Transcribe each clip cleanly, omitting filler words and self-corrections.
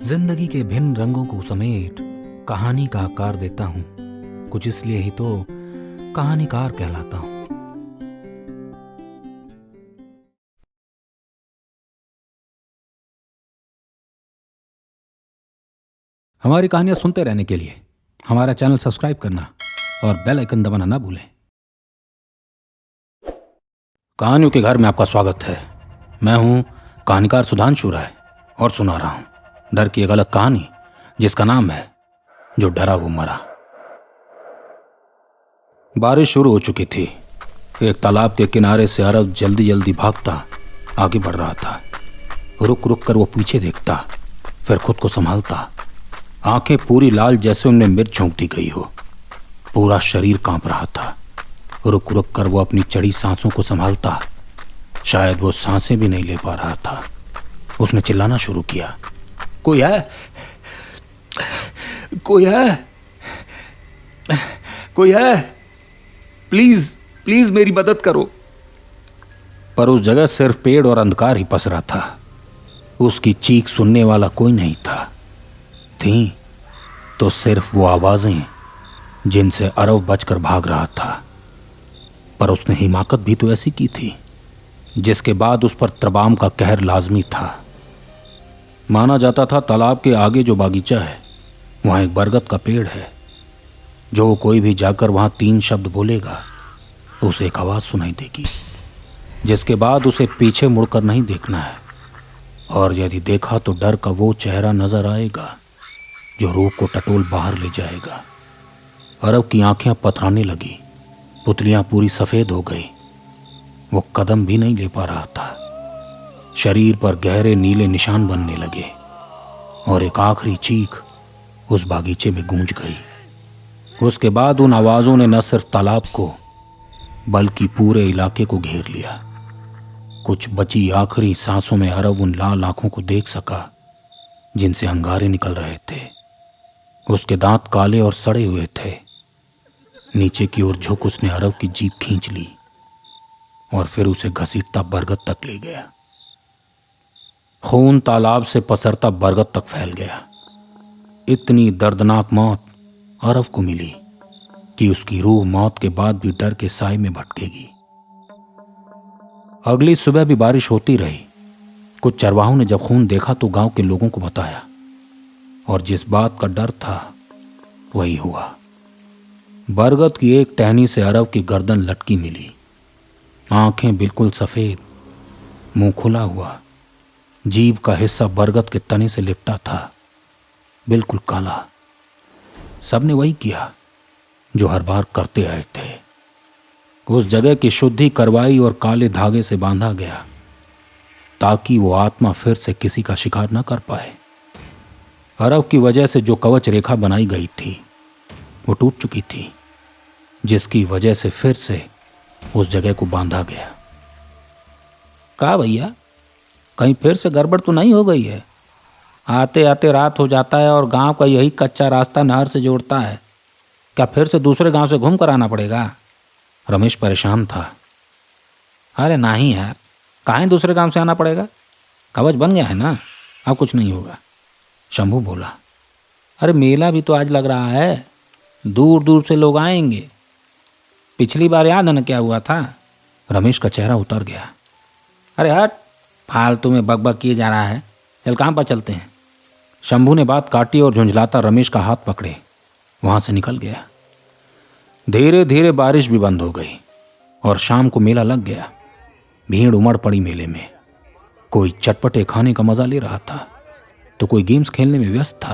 जिंदगी के भिन्न रंगों को समेट कहानी का आकार देता हूँ। कुछ इसलिए ही तो कहानीकार कहलाता हूँ। हमारी कहानियां सुनते रहने के लिए हमारा चैनल सब्सक्राइब करना और बेल आइकन दबाना ना भूलें। कहानियों के घर में आपका स्वागत है। मैं हूं कहानीकार सुधांशु राय और सुना रहा हूं डर की एक अलग कहानी जिसका नाम है जो डरा वो मरा। बारिश शुरू हो चुकी थी। एक तालाब के किनारे से अरब जल्दी जल्दी भागता आगे बढ़ रहा था। रुक रुक कर वो पीछे देखता, फिर खुद को संभालता। आंखें पूरी लाल जैसे उनमें मिर्च झोंक दी गई हो। पूरा शरीर कांप रहा था। रुक रुक कर वो अपनी चढ़ी सांसों को संभालता। शायद वो सांसें भी नहीं ले पा रहा था। उसने चिल्लाना शुरू किया, कोई है, कोई है, कोई है, प्लीज प्लीज मेरी मदद करो। पर उस जगह सिर्फ पेड़ और अंधकार ही पसरा था। उसकी चीख सुनने वाला कोई नहीं था। थी तो सिर्फ वो आवाजें जिनसे अरब बचकर भाग रहा था। पर उसने हिमाकत भी तो ऐसी की थी जिसके बाद उस पर त्रबाम का कहर लाजमी था। माना जाता था तालाब के आगे जो बागीचा है वहां एक बरगद का पेड़ है। जो कोई भी जाकर वहां 3 शब्द बोलेगा उसे एक आवाज सुनाई देगी, जिसके बाद उसे पीछे मुड़कर नहीं देखना है। और यदि देखा तो डर का वो चेहरा नजर आएगा जो रूह को टटोल बाहर ले जाएगा। अरब की आंखें पथराने लगी। पुतलियां पूरी सफेद हो गई। वो कदम भी नहीं ले पा रहा था। शरीर पर गहरे नीले निशान बनने लगे और एक आखिरी चीख उस बागीचे में गूंज गई। उसके बाद उन आवाजों ने न सिर्फ तालाब को बल्कि पूरे इलाके को घेर लिया। कुछ बची आखिरी सांसों में अरब उन लाल आंखों को देख सका जिनसे अंगारे निकल रहे थे। उसके दांत काले और सड़े हुए थे। नीचे की ओर झुक उसने अरब की जीभ खींच ली और फिर उसे घसीटता बरगद तक ले गया। खून तालाब से पसरता बरगद तक फैल गया। इतनी दर्दनाक मौत अरब को मिली कि उसकी रूह मौत के बाद भी डर के साए में भटकेगी। अगली सुबह भी बारिश होती रही। कुछ चरवाहों ने जब खून देखा तो गांव के लोगों को बताया और जिस बात का डर था वही हुआ। बरगद की एक टहनी से अरब की गर्दन लटकी मिली। आंखें बिल्कुल सफेद, मुंह खुला हुआ, जीभ का हिस्सा बरगद के तने से लिपटा था, बिल्कुल काला। सबने वही किया जो हर बार करते आए थे। उस जगह की शुद्धि करवाई और काले धागे से बांधा गया ताकि वो आत्मा फिर से किसी का शिकार न कर पाए। अरब की वजह से जो कवच रेखा बनाई गई थी वो टूट चुकी थी, जिसकी वजह से फिर से उस जगह को बांधा गया। कहा भैया, कहीं फिर से गड़बड़ तो नहीं हो गई है? आते आते रात हो जाता है और गांव का यही कच्चा रास्ता नहर से जोड़ता है। क्या फिर से दूसरे गांव से घूम कर आना पड़ेगा? रमेश परेशान था। अरे नहीं यार, कहाँ दूसरे गांव से आना पड़ेगा? कवच बन गया है ना, अब कुछ नहीं होगा। शंभू बोला, अरे मेला भी तो आज लग रहा है, दूर दूर से लोग आएंगे। पिछली बार याद है ना क्या हुआ था? रमेश का चेहरा उतर गया। अरे हट, फालतू में बकबक किए जा रहा है। चल कहाँ पर चलते हैं? शंभू ने बात काटी और झुंझलाता रमेश का हाथ पकड़े वहां से निकल गया। धीरे धीरे बारिश भी बंद हो गई और शाम को मेला लग गया। भीड़ उमड़ पड़ी मेले में। कोई चटपटे खाने का मजा ले रहा था तो कोई गेम्स खेलने में व्यस्त था।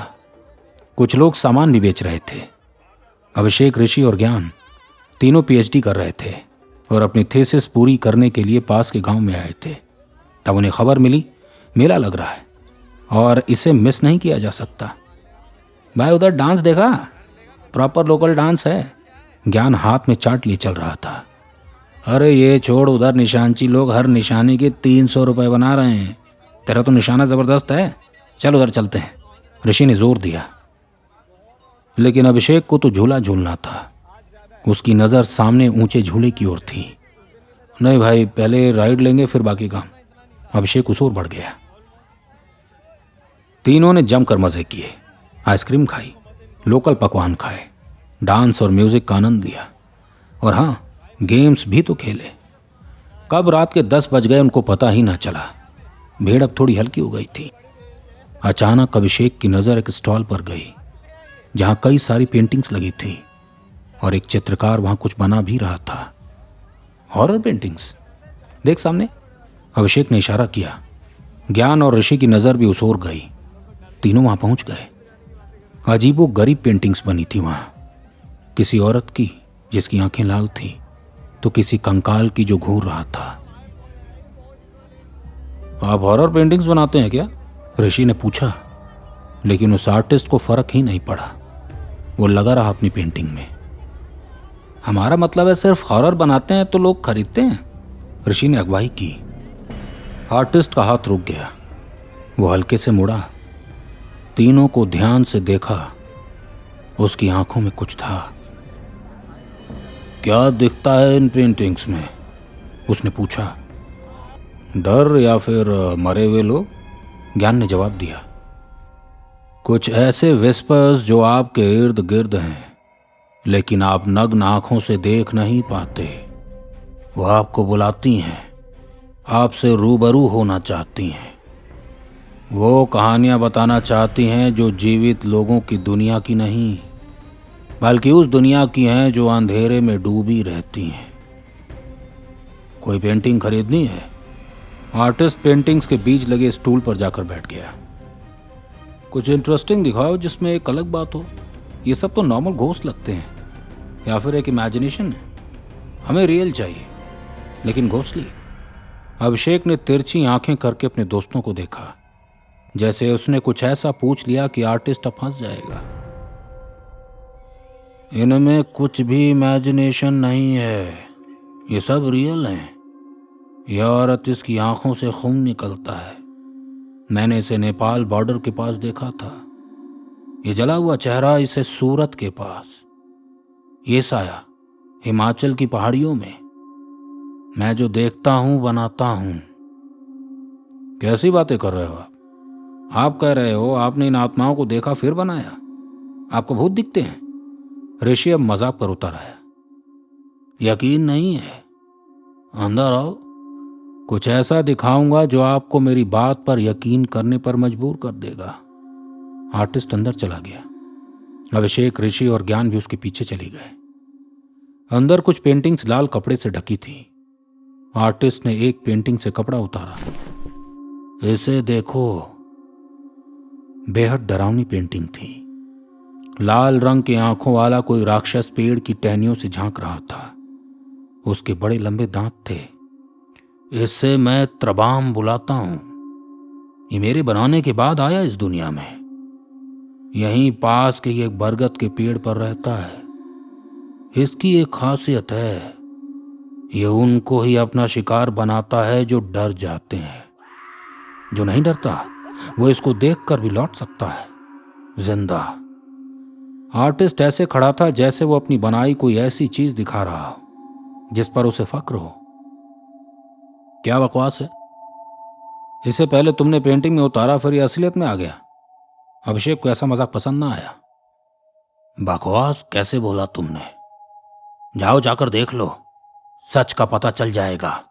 कुछ लोग सामान भी बेच रहे थे। अभिषेक, ऋषि और ज्ञान तीनों पीएचडी कर रहे थे और अपनी थीसिस पूरी करने के लिए पास के गांव में आए थे। तब उन्हें खबर मिली मेला लग रहा है और इसे मिस नहीं किया जा सकता। भाई उधर डांस देखा? प्रॉपर लोकल डांस है। ज्ञान हाथ में चाट लिए चल रहा था। अरे ये छोड़, उधर निशानची लोग हर निशाने के 300 रुपए बना रहे हैं। तेरा तो निशाना जबरदस्त है, चल उधर चलते हैं। ऋषि ने जोर दिया। लेकिन अभिषेक को तो झूला झूलना था। उसकी नज़र सामने ऊंचे झूले की ओर थी। नहीं भाई, पहले राइड लेंगे फिर बाकी काम। अभिषेक उस ओर बढ़ गया। तीनों ने जमकर मजे किए, आइसक्रीम खाई, लोकल पकवान खाए, डांस और म्यूजिक का आनंद लिया, और हाँ, गेम्स भी तो खेले। कब रात के 10 बज गए उनको पता ही ना चला। भीड़ अब थोड़ी हल्की हो गई थी। अचानक अभिषेक की नजर एक स्टॉल पर गई जहां कई सारी पेंटिंग्स लगी थी और एक चित्रकार वहां कुछ बना भी रहा था। हॉरर पेंटिंग्स देख सामने, अभिषेक ने इशारा किया। ज्ञान और ऋषि की नजर भी उस ओर गई। तीनों वहां पहुंच गए। अजीबो गरीब पेंटिंग्स बनी थी वहां, किसी औरत की जिसकी आंखें लाल थी, तो किसी कंकाल की जो घूर रहा था। आप हॉरर पेंटिंग्स बनाते हैं क्या? ऋषि ने पूछा, लेकिन उस आर्टिस्ट को फर्क ही नहीं पड़ा। वो लगा रहा अपनी पेंटिंग में। हमारा मतलब है सिर्फ हॉरर बनाते हैं तो लोग खरीदते हैं, ऋषि ने अगुवाई की। आर्टिस्ट का हाथ रुक गया। वो हल्के से मुड़ा, तीनों को ध्यान से देखा। उसकी आंखों में कुछ था। क्या दिखता है इन पेंटिंग्स में? उसने पूछा। डर या फिर मरे हुए लोग? ज्ञान ने जवाब दिया। कुछ ऐसे विस्पर्स जो आपके इर्द गिर्द हैं, लेकिन आप नग्न आंखों से देख नहीं पाते। वो आपको बुलाती हैं, आपसे रूबरू होना चाहती हैं। वो कहानियां बताना चाहती हैं जो जीवित लोगों की दुनिया की नहीं, बल्कि उस दुनिया की हैं जो अंधेरे में डूबी रहती हैं। कोई पेंटिंग खरीदनी है? आर्टिस्ट पेंटिंग्स के बीच लगे स्टूल पर जाकर बैठ गया। कुछ इंटरेस्टिंग दिखाओ जिसमें एक अलग बात हो। ये सब तो नॉर्मल घोस्ट लगते हैं, या फिर एक इमेजिनेशन है। हमें रियल चाहिए, लेकिन घोस्टली। अभिषेक ने तिरछी आंखें करके अपने दोस्तों को देखा, जैसे उसने कुछ ऐसा पूछ लिया कि आर्टिस्ट अब फंस जाएगा। इनमें कुछ भी इमेजिनेशन नहीं है, ये सब रियल है। यह औरत, इसकी आंखों से खून निकलता है। मैंने इसे नेपाल बॉर्डर के पास देखा था। ये जला हुआ चेहरा इसे सूरत के पास, ये साया हिमाचल की पहाड़ियों में। मैं जो देखता हूं बनाता हूं। कैसी बातें कर रहे हो आप? आप कह रहे हो आपने इन आत्माओं को देखा फिर बनाया? आपको भूत दिखते हैं? ऋषि अब मजाक पर उतर आया। यकीन नहीं है? अंदर आओ, कुछ ऐसा दिखाऊंगा जो आपको मेरी बात पर यकीन करने पर मजबूर कर देगा। आर्टिस्ट अंदर चला गया। अभिषेक, ऋषि और ज्ञान भी उसके पीछे चले गए। अंदर कुछ पेंटिंग्स लाल कपड़े से ढकी थी। आर्टिस्ट ने एक पेंटिंग से कपड़ा उतारा। इसे देखो। बेहद डरावनी पेंटिंग थी। लाल रंग की आंखों वाला कोई राक्षस पेड़ की टहनियों से झांक रहा था। उसके बड़े लंबे दांत थे। इससे मैं त्रबाम बुलाता हूं। ये मेरे बनाने के बाद आया इस दुनिया में। यहीं पास के एक बरगद के पेड़ पर रहता है। इसकी एक खासियत है, ये उनको ही अपना शिकार बनाता है जो डर जाते हैं। जो नहीं डरता वो इसको देखकर भी लौट सकता है जिंदा। आर्टिस्ट ऐसे खड़ा था जैसे वो अपनी बनाई कोई ऐसी चीज दिखा रहा हो जिस पर उसे फक्र हो। क्या बकवास है? इससे पहले तुमने पेंटिंग में उतारा, फिर ये असलियत में आ गया। अभिषेक को ऐसा मजाक पसंद ना आया। बकवास कैसे बोला तुमने? जाओ, जाकर देख लो, सच का पता चल जाएगा।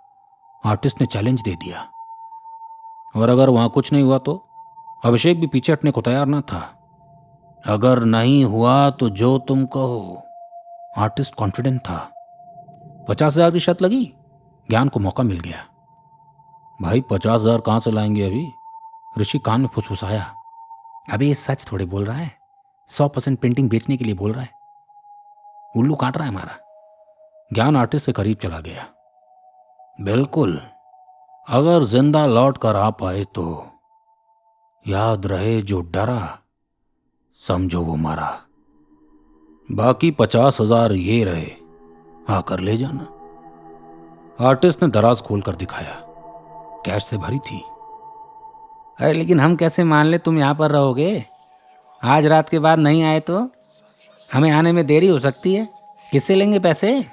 आर्टिस्ट ने चैलेंज दे दिया। और अगर वहां कुछ नहीं हुआ तो? अभिषेक भी पीछे हटने को तैयार ना था। अगर नहीं हुआ तो जो तुम कहो। आर्टिस्ट कॉन्फिडेंट था। 50,000 की शर्त लगी। ज्ञान को मौका मिल गया। भाई 50,000 कहां से लाएंगे अभी? ऋषि कान में फुसफुसाया। अबे ये सच थोड़े बोल रहा है, 100% पेंटिंग बेचने के लिए बोल रहा है। उल्लू काट रहा है हमारा। ज्ञान आर्टिस्ट से करीब चला गया। बिल्कुल, अगर जिंदा लौट कर आ पाए तो याद रहे, जो डरा समझो वो मरा। बाकी 50,000 ये रहे, आकर ले जाना। आर्टिस्ट ने दराज खोलकर दिखाया। कैश से भरी थी। अरे लेकिन हम कैसे मान ले तुम यहां पर रहोगे? आज रात के बाद नहीं आए तो हमें आने में देरी हो सकती है। किससे लेंगे पैसे?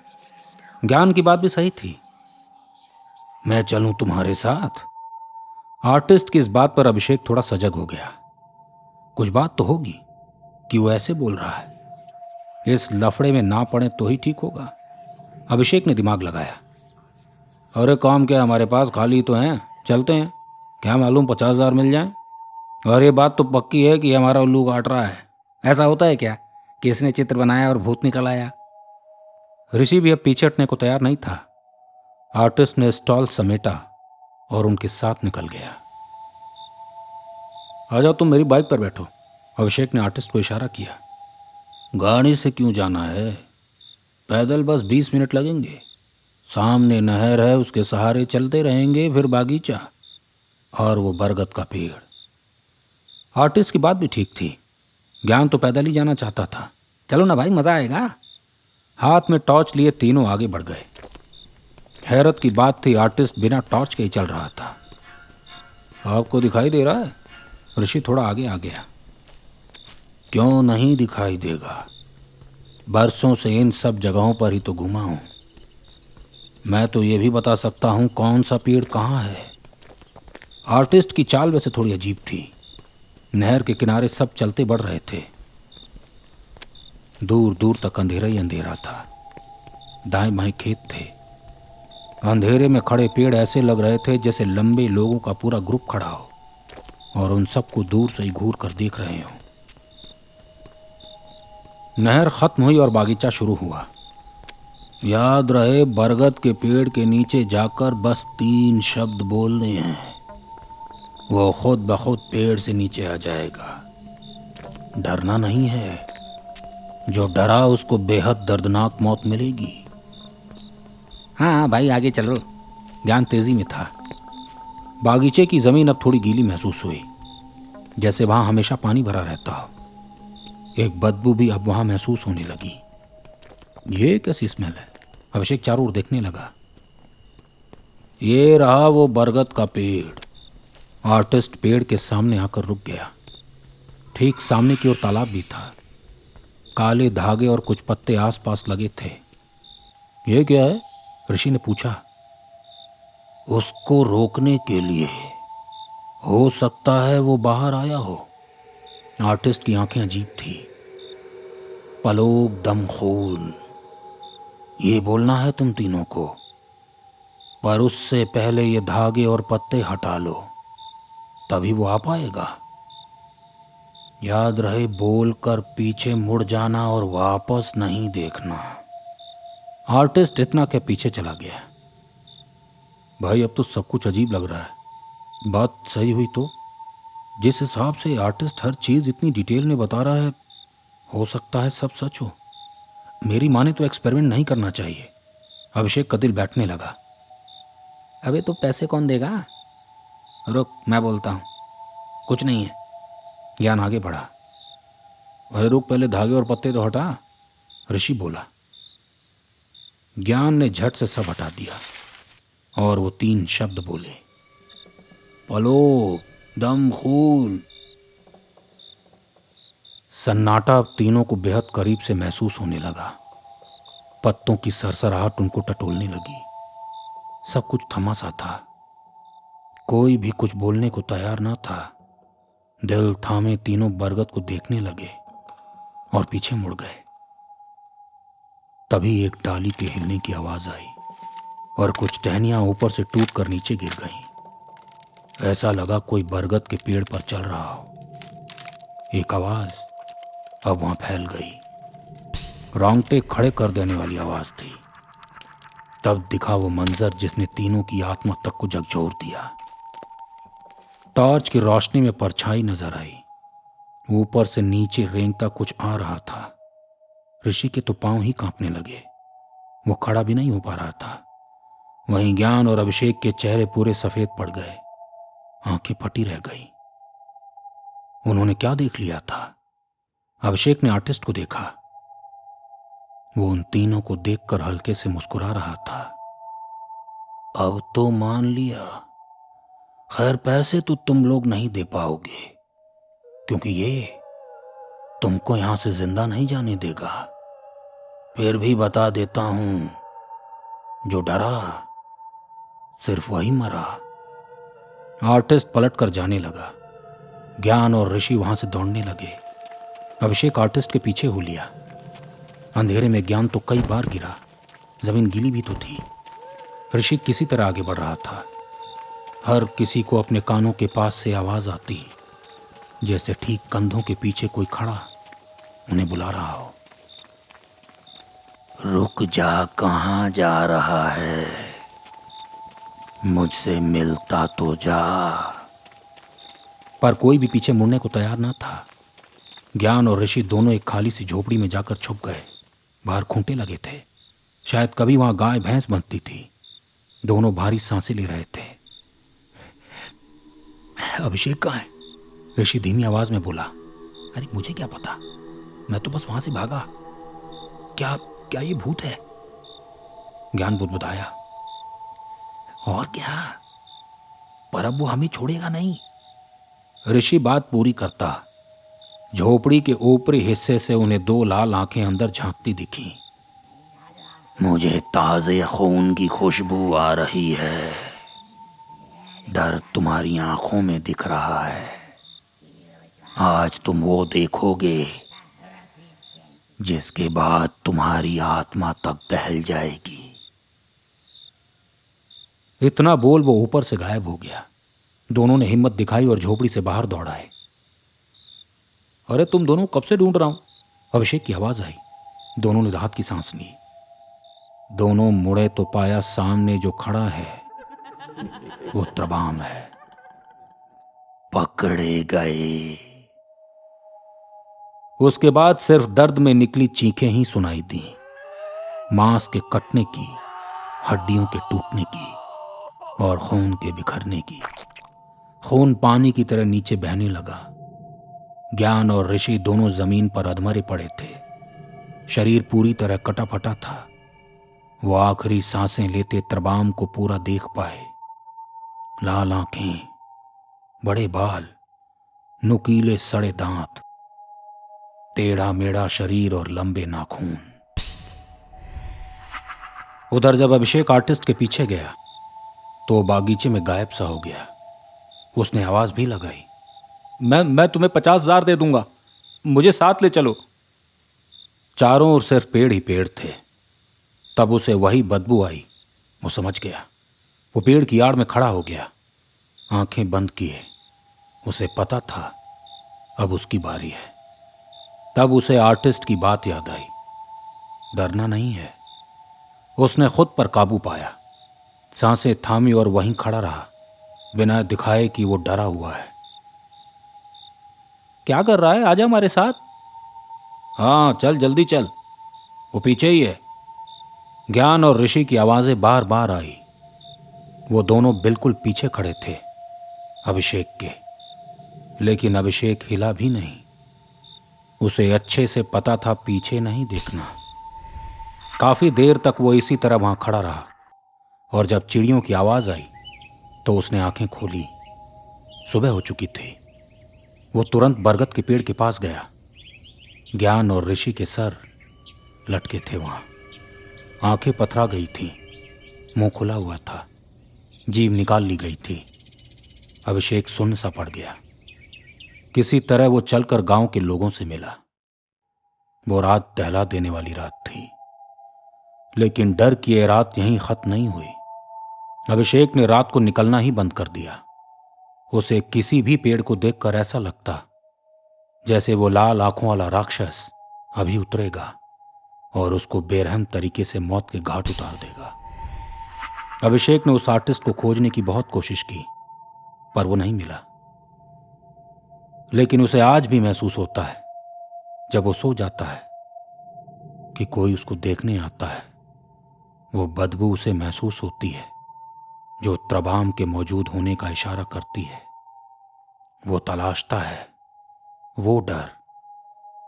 ज्ञान की बात भी सही थी। मैं चलूं तुम्हारे साथ? आर्टिस्ट की इस बात पर अभिषेक थोड़ा सजग हो गया। कुछ बात तो होगी कि वो ऐसे बोल रहा है। इस लफड़े में ना पड़े तो ही ठीक होगा। अभिषेक ने दिमाग लगाया। अरे काम क्या, हमारे पास खाली तो हैं, चलते हैं, क्या मालूम 50,000 मिल जाए। और ये बात तो पक्की है कि हमारा उल्लू काट रहा है। ऐसा होता है क्या कि इसने चित्र बनाया और भूत निकल आया। ऋषि भी अब पीछे हटने को तैयार नहीं था। आर्टिस्ट ने स्टॉल समेटा और उनके साथ निकल गया। आ जाओ, तुम मेरी बाइक पर बैठो। अभिषेक ने आर्टिस्ट को इशारा किया। गाड़ी से क्यों जाना है, पैदल बस 20 मिनट लगेंगे। सामने नहर है, उसके सहारे चलते रहेंगे, फिर बागीचा और वो बरगद का पेड़। आर्टिस्ट की बात भी ठीक थी। ज्ञान तो पैदल ही जाना चाहता था। चलो ना भाई, मजा आएगा। हाथ में टॉर्च लिए तीनों आगे बढ़ गए। हैरत की बात थी, आर्टिस्ट बिना टॉर्च के ही चल रहा था। आपको दिखाई दे रहा है? ऋषि थोड़ा आगे आ गया। क्यों नहीं दिखाई देगा, बरसों से इन सब जगहों पर ही तो घूमा हूं। मैं तो ये भी बता सकता हूं कौन सा पेड़ कहाँ है। आर्टिस्ट की चाल वैसे थोड़ी अजीब थी। नहर के किनारे सब चलते बढ़ रहे थे। दूर दूर तक अंधेरा ही अंधेरा था। दाएं बाएं खेत थे। अंधेरे में खड़े पेड़ ऐसे लग रहे थे जैसे लंबे लोगों का पूरा ग्रुप खड़ा हो और उन सबको दूर से ही घूर कर देख रहे हो। नहर खत्म हुई और बागीचा शुरू हुआ। याद रहे, बरगद के पेड़ के नीचे जाकर बस 3 शब्द बोलने हैं, वो खुद ब खुद पेड़ से नीचे आ जाएगा। डरना नहीं है, जो डरा उसको बेहद दर्दनाक मौत मिलेगी। हाँ भाई, आगे चलो। ज्ञान तेजी में था। बागीचे की जमीन अब थोड़ी गीली महसूस हुई, जैसे वहां हमेशा पानी भरा रहता हो। एक बदबू भी अब वहां महसूस होने लगी। ये कैसी स्मेल है? अभिषेक चारों ओर देखने लगा। ये रहा वो बरगद का पेड़। आर्टिस्ट पेड़ के सामने आकर रुक गया। ठीक सामने की ओर तालाब भी था। काले धागे और कुछ पत्ते आसपास लगे थे। ये क्या है? ऋषि ने पूछा। उसको रोकने के लिए, हो सकता है वो बाहर आया हो। आर्टिस्ट की आंखें अजीब थी। पलोग दम खोल, ये बोलना है तुम तीनों को, पर उससे पहले ये धागे और पत्ते हटा लो, तभी वो आ पाएगा। याद रहे, बोलकर पीछे मुड़ जाना और वापस नहीं देखना। आर्टिस्ट इतना के पीछे चला गया। भाई, अब तो सब कुछ अजीब लग रहा है। बात सही हुई तो, जिस हिसाब से आर्टिस्ट हर चीज इतनी डिटेल में बता रहा है, हो सकता है सब सच हो। मेरी माने तो एक्सपेरिमेंट नहीं करना चाहिए। अभिषेक का दिल बैठने लगा। अबे तो पैसे कौन देगा? रुक, मैं बोलता हूँ। कुछ नहीं है। ज्ञान आगे बढ़ा। अरे रुक, पहले धागे और पत्ते तो हटा, ऋषि बोला। ज्ञान ने झट से सब हटा दिया और वो 3 शब्द बोले। पलो दम खूल। सन्नाटा अब तीनों को बेहद करीब से महसूस होने लगा। पत्तों की सरसराहट उनको टटोलने लगी। सब कुछ थमा सा था। कोई भी कुछ बोलने को तैयार ना था। दिल थामे तीनों बरगद को देखने लगे और पीछे मुड़ गए। तभी एक डाली के हिलने की आवाज आई और कुछ टहनियां ऊपर से टूट कर नीचे गिर गईं। ऐसा लगा कोई बरगद के पेड़ पर चल रहा हो। एक आवाज अब वहां फैल गई। रोंगटे खड़े कर देने वाली आवाज थी। तब दिखा वो मंजर जिसने तीनों की आत्मा तक को झकझोर दिया। टॉर्च की रोशनी में परछाई नजर आई। ऊपर से नीचे रेंगता कुछ आ रहा था। ऋषि के तो पांव ही कांपने लगे। वो खड़ा भी नहीं हो पा रहा था। वहीं ज्ञान और अभिषेक के चेहरे पूरे सफेद पड़ गए। आंखें फटी रह गई। उन्होंने क्या देख लिया था? अभिषेक ने आर्टिस्ट को देखा। वो उन तीनों को देखकर हल्के से मुस्कुरा रहा था। अब तो मान लिया। खैर, पैसे तो तुम लोग नहीं दे पाओगे, क्योंकि ये तुमको यहां से जिंदा नहीं जाने देगा। फिर भी बता देता हूं, जो डरा सिर्फ वही मरा। आर्टिस्ट पलट कर जाने लगा। ज्ञान और ऋषि वहां से दौड़ने लगे। अभिषेक आर्टिस्ट के पीछे हो लिया। अंधेरे में ज्ञान तो कई बार गिरा, जमीन गीली भी तो थी। ऋषि किसी तरह आगे बढ़ रहा था। हर किसी को अपने कानों के पास से आवाज आती, जैसे ठीक कंधों के पीछे कोई खड़ा उन्हें बुला रहा हो। रुक जा, कहाँ जा रहा है? मुझसे मिलता तो जा। पर कोई भी पीछे मुड़ने को तैयार ना था। ज्ञान और ऋषि दोनों एक खाली सी झोपड़ी में जाकर छुप गए। बाहर खूंटे लगे थे, शायद कभी वहां गाय भैंस बंधती थी। दोनों भारी सांसें ले रहे थे। अभिषेक कहाँ है? ऋषि धीमी आवाज में बोला। अरे मुझे क्या पता, मैं तो बस वहां से भागा। क्या क्या ये भूत है? ज्ञान बुदबुदाया। और क्या, पर अब वो हमें छोड़ेगा नहीं। ऋषि बात पूरी करता। झोपड़ी के ऊपरी हिस्से से उन्हें दो लाल आंखें अंदर झांकती दिखी। मुझे ताजे खून की खुशबू आ रही है। डर तुम्हारी आंखों में दिख रहा है। आज तुम वो देखोगे जिसके बाद तुम्हारी आत्मा तक दहल जाएगी। इतना बोल वो ऊपर से गायब हो गया। दोनों ने हिम्मत दिखाई और झोपड़ी से बाहर दौड़ाए। अरे तुम दोनों कब से ढूंढ रहा हूं, अभिषेक की आवाज आई। दोनों ने राहत की सांस ली। दोनों मुड़े तो पाया सामने जो खड़ा है वो त्रबाम है। पकड़े गए। उसके बाद सिर्फ दर्द में निकली चीखें ही सुनाई दी, मांस के कटने की, हड्डियों के टूटने की और खून के बिखरने की। खून पानी की तरह नीचे बहने लगा। ज्ञान और ऋषि दोनों जमीन पर अधमरे पड़े थे। शरीर पूरी तरह कटा फटा था। वो आखिरी सांसें लेते त्रबाम को पूरा देख पाए। लाल आंखें, बड़े बाल, नुकीले सड़े दांत, टेढ़ा मेढ़ा शरीर और लंबे नाखून। उधर जब अभिषेक आर्टिस्ट के पीछे गया तो बागीचे में गायब सा हो गया। उसने आवाज भी लगाई। मैं तुम्हें 50,000 दे दूंगा, मुझे साथ ले चलो। चारों ओर सिर्फ पेड़ ही पेड़ थे। तब उसे वही बदबू आई। वो समझ गया। वो पेड़ की आड़ में खड़ा हो गया, आंखें बंद किए। उसे पता था अब उसकी बारी है। तब उसे आर्टिस्ट की बात याद आई। डरना नहीं है। उसने खुद पर काबू पाया, सांसें थामी और वहीं खड़ा रहा, बिना दिखाए कि वो डरा हुआ है। क्या कर रहा है? आजा हमारे साथ। हाँ चल, जल्दी चल, वो पीछे ही है। ज्ञान और ऋषि की आवाजें बार बार आई। वो दोनों बिल्कुल पीछे खड़े थे अभिषेक के, लेकिन अभिषेक हिला भी नहीं। उसे अच्छे से पता था पीछे नहीं देखना। काफी देर तक वो इसी तरह वहां खड़ा रहा और जब चिड़ियों की आवाज आई तो उसने आंखें खोली। सुबह हो चुकी थी। वो तुरंत बरगद के पेड़ के पास गया। ज्ञान और ऋषि के सर लटके थे वहां। आंखें पथरा गई थी, मुंह खुला हुआ था, जीभ निकाल ली गई थी। अभिषेक सुन्न सा पड़ गया। किसी तरह वो चलकर गांव के लोगों से मिला। वो रात दहला देने वाली रात थी, लेकिन डर की ये रात यहीं खत्म नहीं हुई। अभिषेक ने रात को निकलना ही बंद कर दिया। उसे किसी भी पेड़ को देखकर ऐसा लगता जैसे वो लाल आंखों वाला राक्षस अभी उतरेगा और उसको बेरहम तरीके से मौत के घाट उतार देगा। अभिषेक ने उस आर्टिस्ट को खोजने की बहुत कोशिश की, पर वो नहीं मिला। लेकिन उसे आज भी महसूस होता है जब वो सो जाता है कि कोई उसको देखने आता है। वो बदबू उसे महसूस होती है जो त्रबाम के मौजूद होने का इशारा करती है। वो तलाशता है वो डर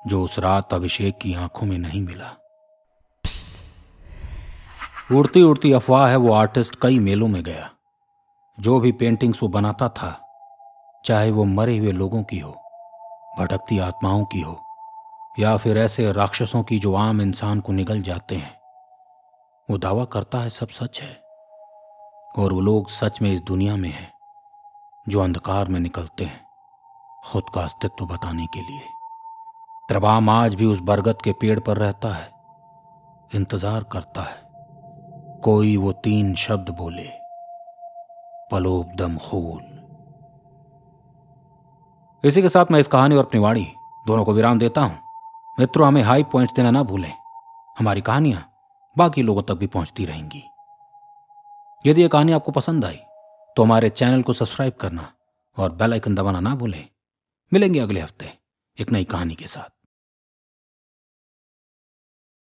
जो उस रात अभिषेक की आंखों में नहीं मिला। उड़ती उड़ती अफवाह है वो आर्टिस्ट कई मेलों में गया। जो भी पेंटिंग्स वो बनाता था, चाहे वो मरे हुए लोगों की हो, भटकती आत्माओं की हो, या फिर ऐसे राक्षसों की जो आम इंसान को निगल जाते हैं, वो दावा करता है सब सच है और वो लोग सच में इस दुनिया में हैं जो अंधकार में निकलते हैं। खुद का अस्तित्व बताने के लिए। त्रिवाम आज भी उस बरगद के पेड़ पर रहता है, इंतजार करता है कोई वो 3 शब्द बोले, पलोब दम खूल। इसी के साथ मैं इस कहानी और अपनी वाणी दोनों को विराम देता हूं। मित्रों, हमें हाई पॉइंट्स देना ना भूलें। हमारी कहानियां बाकी लोगों तक भी पहुंचती रहेंगी। यदि ये कहानी आपको पसंद आई तो हमारे चैनल को सब्सक्राइब करना और बेल आइकन दबाना ना भूलें। मिलेंगे अगले हफ्ते एक नई कहानी के साथ।